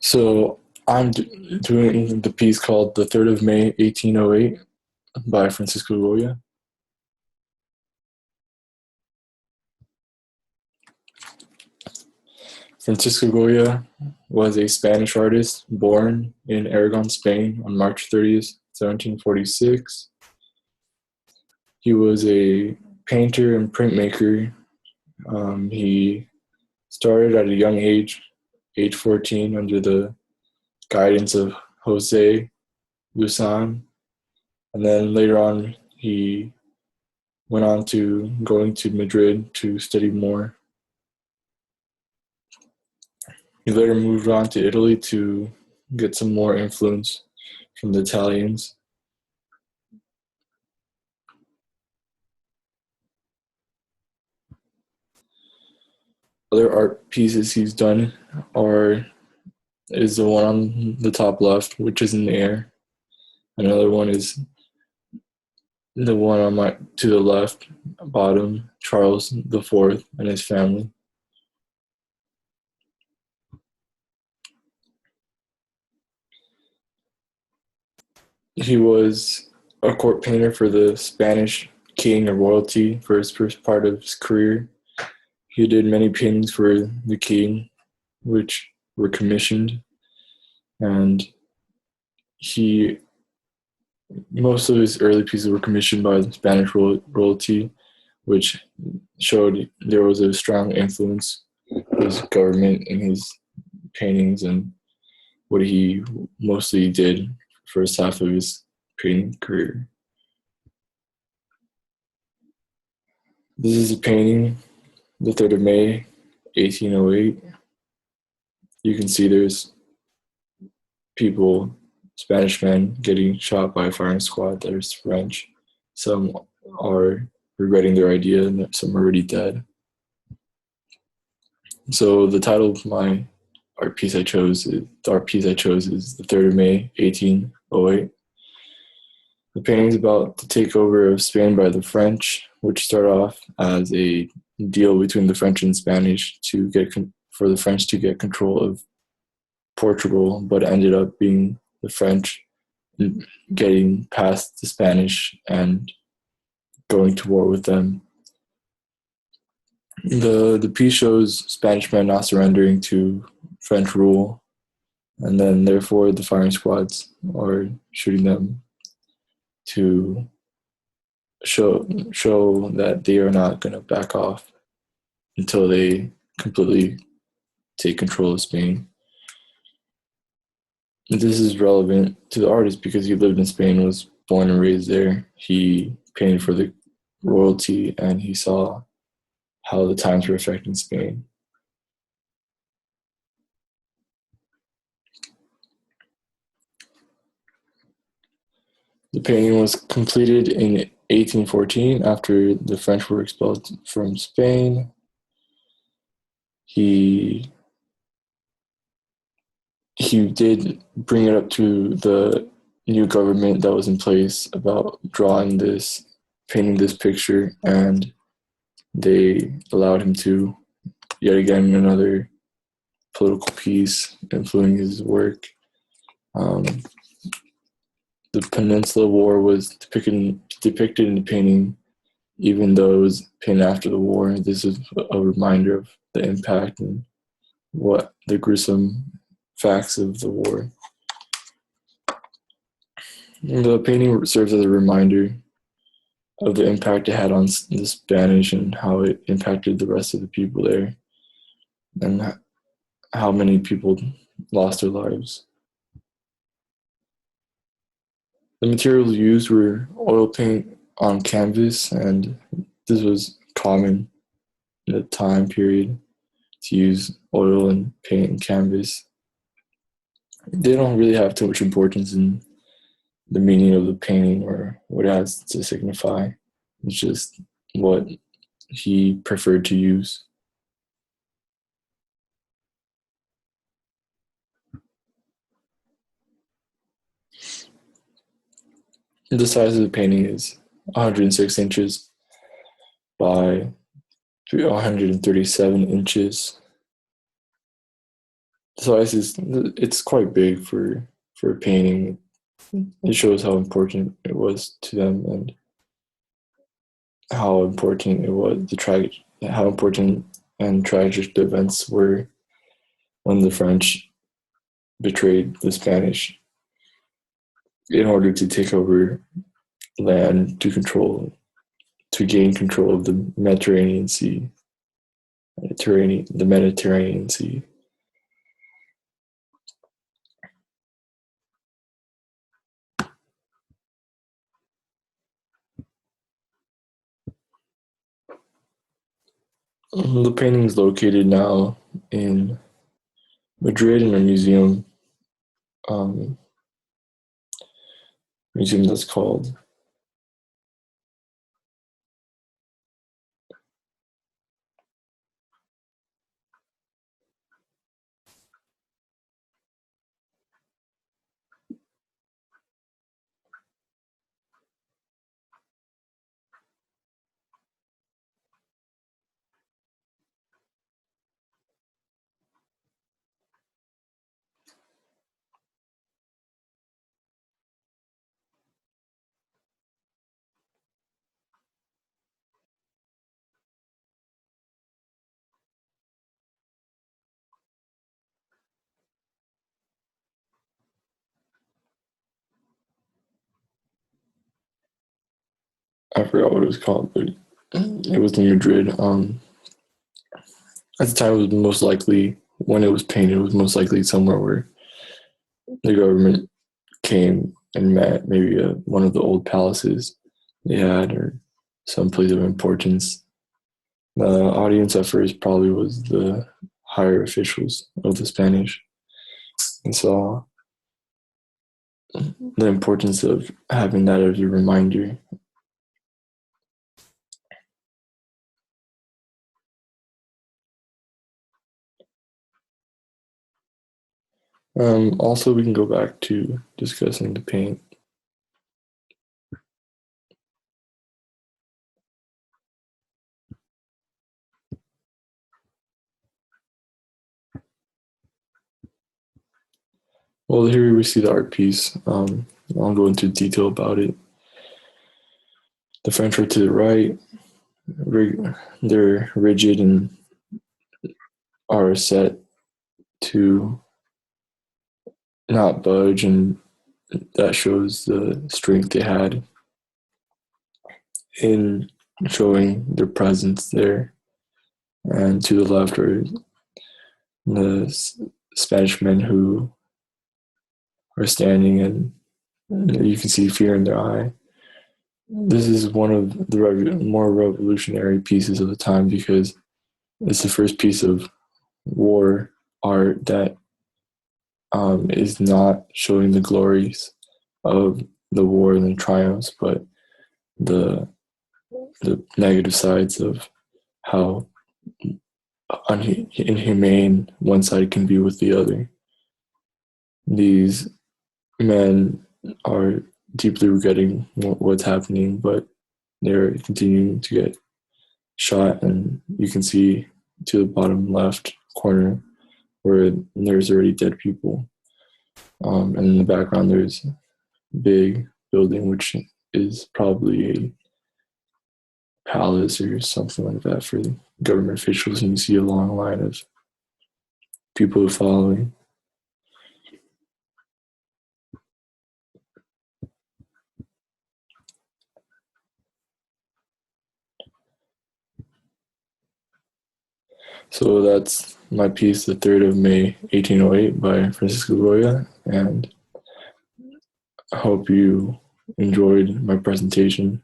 So doing the piece called "The 3rd of May, 1808" by Francisco Goya. Francisco Goya was a Spanish artist born in Aragon, Spain on March 30th, 1746. He was a painter and printmaker. He started at a young age 14, under the guidance of Jose Lusan. And then later on, he went on to going to Madrid to study more. He later moved on to Italy to get some more influence from the Italians. Other art pieces he's done is the one on the top left, which is in the air. Another one is the one on to the left bottom, Charles IV and his family. He was a court painter for the Spanish king or royalty for his first part of his career. He did many paintings for the king, which were commissioned, and most of his early pieces were commissioned by the Spanish royalty, which showed there was a strong influence of his government in his paintings and what he mostly did first half of his painting career. This is a painting, the 3rd of May, 1808. You can see there's people, Spanish men, getting shot by a firing squad. There's French. Some are regretting their idea, and some are already dead. So the title of the art piece I chose is the 3rd of May, 1808. The painting is about the takeover of Spain by the French, which started off as a deal between the French and Spanish for the French to get control of Portugal, but it ended up being the French getting past the Spanish and going to war with them. The piece shows Spanish men not surrendering to French rule, and then therefore the firing squads are shooting them to show that they are not going to back off until they completely take control of Spain. This is relevant to the artist because he lived in Spain, was born and raised there. He painted for the royalty, and he saw how the times were affecting Spain. The painting was completed in 1814 after the French were expelled from Spain. He did bring it up to the new government that was in place about painting this picture, and they allowed him to, yet again, another political piece influencing his work. The Peninsula War was depicted in the painting, even though it was painted after the war. This is a reminder of the impact and what the gruesome facts of the war. The painting serves as a reminder of the impact it had on the Spanish and how it impacted the rest of the people there, and how many people lost their lives. The materials used were oil paint on canvas, and this was common in the time period to use oil and paint and canvas. They don't really have too much importance in the meaning of the painting or what it has to signify. It's just what he preferred to use. The size of the painting is 106 inches by 137 inches. The So it's quite big for a painting. It shows how important it was to them and how important it was how important and tragic the events were when the French betrayed the Spanish in order to take over land to gain control of the Mediterranean Sea. The Mediterranean Sea. The painting is located now in Madrid in a museum that's called I forgot what it was called, but it was in Madrid. At the time, it was most likely when it was painted, it was most likely somewhere where the government came and met, maybe one of the old palaces they had, or some place of importance. The audience at first probably was the higher officials of the Spanish, and saw the importance of having that as a reminder. Also, we can go back to discussing the paint. Well, here we see the art piece. I'll go into detail about it. The French are to the right. They're rigid and are set to not budge, and that shows the strength they had in showing their presence there. And to the left are the Spanish men who are standing, and you can see fear in their eye. This is one of the more revolutionary pieces of the time because it's the first piece of war art that is not showing the glories of the war and the triumphs, but the negative sides of how inhumane one side can be with the other. These men are deeply regretting what's happening, but they're continuing to get shot, and you can see to the bottom left corner where there's already dead people. And in the background there's a big building which is probably a palace or something like that for the government officials, and you see a long line of people following. So that's my piece, The 3rd of May, 1808 by Francisco Goya, and I hope you enjoyed my presentation.